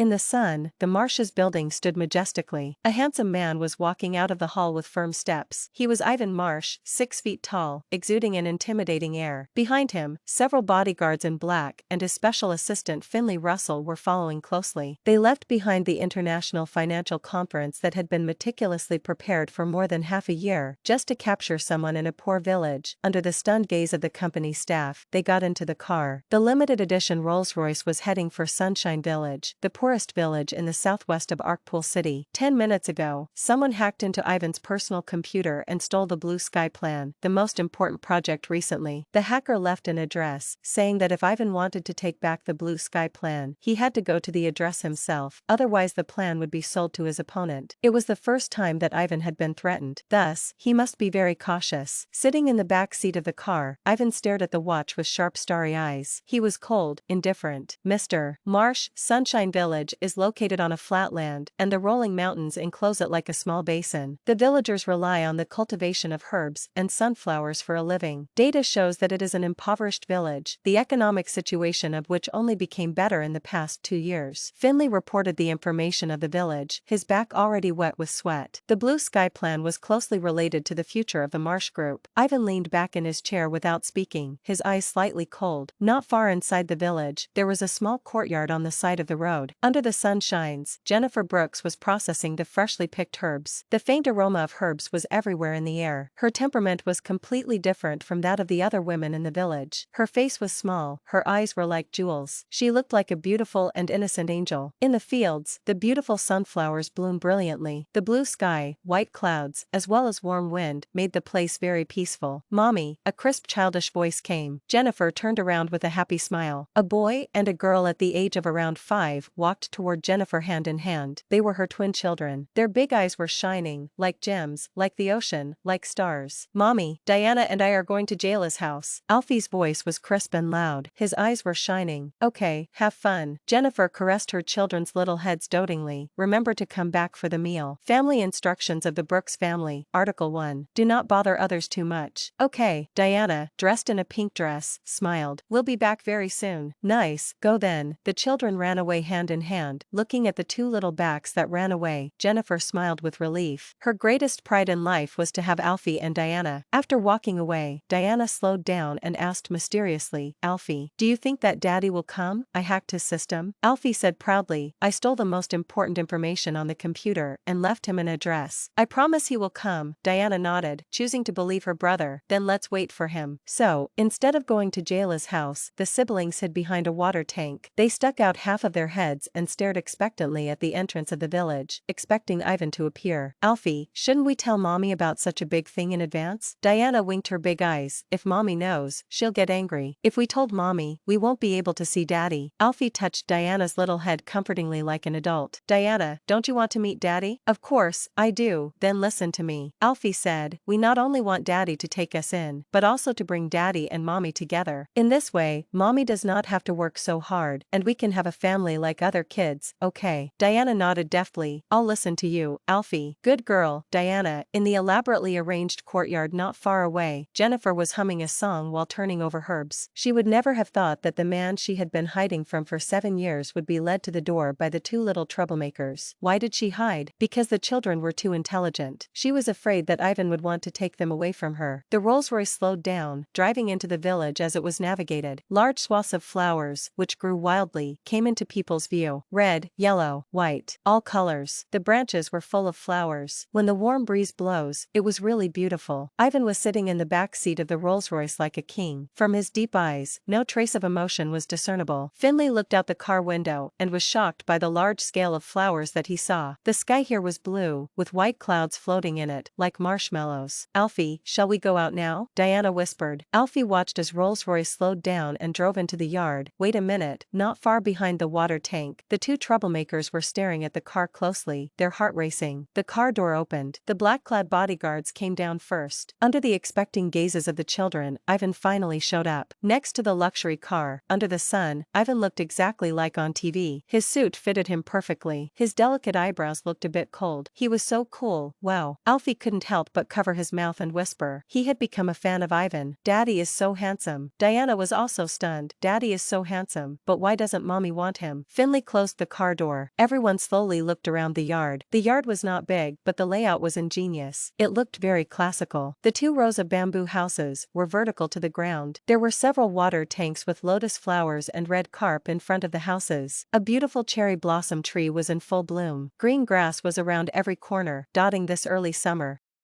In the sun, the Marsh's building stood majestically. A handsome man was walking out of the hall with firm steps. He was Ivan Marsh, 6 feet tall, exuding an intimidating air. Behind him, several bodyguards in black and his special assistant Finnley Russell were following closely. They left behind the international financial conference that had been meticulously prepared for more than half a year, just to capture someone in a poor village. Under the stunned gaze of the company staff, they got into the car. The limited edition Rolls-Royce was heading for Sunshine Village, the poorest village in the southwest of Arkpool City. 10 minutes ago, someone hacked into Ivan's personal computer and stole the Blue Sky Plan, the most important project recently. The hacker left an address, saying that if Ivan wanted to take back the Blue Sky Plan, he had to go to the address himself, otherwise the plan would be sold to his opponent. It was the first time that Ivan had been threatened, thus, he must be very cautious. Sitting in the back seat of the car, Ivan stared at the watch with sharp starry eyes. He was cold, indifferent. Mr. Marsh, Sunshine Village is located on a flat land, and the rolling mountains enclose it like a small basin. The villagers rely on the cultivation of herbs and sunflowers for a living. Data shows that it is an impoverished village, the economic situation of which only became better in the past 2 years. Finnley reported the information of the village, his back already wet with sweat. The Blue Sky Plan was closely related to the future of the Marsh Group. Ivan leaned back in his chair without speaking, his eyes slightly cold. Not far inside the village, there was a small courtyard on the side of the road. Under the sunshines, Jennifer Brooks was processing the freshly picked herbs. The faint aroma of herbs was everywhere in the air. Her temperament was completely different from that of the other women in the village. Her face was small, her eyes were like jewels. She looked like a beautiful and innocent angel. In the fields, the beautiful sunflowers bloomed brilliantly. The blue sky, white clouds, as well as warm wind, made the place very peaceful. "Mommy," a crisp childish voice came. Jennifer turned around with a happy smile. A boy and a girl at the age of around 5 walked toward Jennifer hand in hand. They were her twin children. Their big eyes were shining, like gems, like the ocean, like stars. "Mommy, Diana and I are going to Jayla's house." Alfie's voice was crisp and loud. His eyes were shining. "Okay, have fun." Jennifer caressed her children's little heads dotingly. "Remember to come back for the meal." Family instructions of the Brooks family, Article 1. Do not bother others too much. "Okay." Diana, dressed in a pink dress, smiled. "We'll be back very soon." "Nice, go then." The children ran away hand in hand, looking at the two little backs that ran away. Jennifer smiled with relief. Her greatest pride in life was to have Alfie and Diana. After walking away, Diana slowed down and asked mysteriously, "Alfie, do you think that Daddy will come?" "I hacked his system," Alfie said proudly. "I stole the most important information on the computer and left him an address. I promise he will come." Diana nodded, choosing to believe her brother. "Then let's wait for him." So, instead of going to Jayla's house, the siblings hid behind a water tank. They stuck out half of their heads and stared expectantly at the entrance of the village, expecting Ivan to appear. "Alfie, shouldn't we tell Mommy about such a big thing in advance?" Diana winked her big eyes. "If Mommy knows, she'll get angry. If we told Mommy, we won't be able to see Daddy." Alfie touched Diana's little head comfortingly like an adult. "Diana, don't you want to meet Daddy?" "Of course, I do." "Then listen to me," Alfie said. "We not only want Daddy to take us in, but also to bring Daddy and Mommy together. In this way, Mommy does not have to work so hard, and we can have a family like other kids, okay?" Diana nodded deftly. "I'll listen to you, Alfie." "Good girl, Diana." In the elaborately arranged courtyard not far away, Jennifer was humming a song while turning over herbs. She would never have thought that the man she had been hiding from for 7 years would be led to the door by the two little troublemakers. Why did she hide? Because the children were too intelligent. She was afraid that Ivan would want to take them away from her. The Rolls-Royce slowed down, driving into the village as it was navigated. Large swaths of flowers, which grew wildly, came into people's view. Red, yellow, white, all colors. The branches were full of flowers. When the warm breeze blows, it was really beautiful. Ivan was sitting in the back seat of the Rolls-Royce like a king. From his deep eyes, no trace of emotion was discernible. Finnley looked out the car window and was shocked by the large scale of flowers that he saw. The sky here was blue, with white clouds floating in it, like marshmallows. "Alfie, shall we go out now?" Diana whispered. Alfie watched as Rolls-Royce slowed down and drove into the yard. Wait a minute, not far behind the water tank. The two troublemakers were staring at the car closely, their heart racing. The car door opened. The black-clad bodyguards came down first. Under the expecting gazes of the children, Ivan finally showed up. Next to the luxury car, under the sun, Ivan looked exactly like on TV. His suit fitted him perfectly. His delicate eyebrows looked a bit cold. He was so cool. Wow. Alfie couldn't help but cover his mouth and whisper. He had become a fan of Ivan. "Daddy is so handsome." Diana was also stunned. "Daddy is so handsome, but why doesn't Mommy want him?" Finnley closed the car door. Everyone slowly looked around the yard. The yard was not big, but the layout was ingenious. It looked very classical. The 2 rows of bamboo houses were vertical to the ground. There were several water tanks with lotus flowers and red carp in front of the houses. A beautiful cherry blossom tree was in full bloom. Green grass was around every corner, dotting this early summer.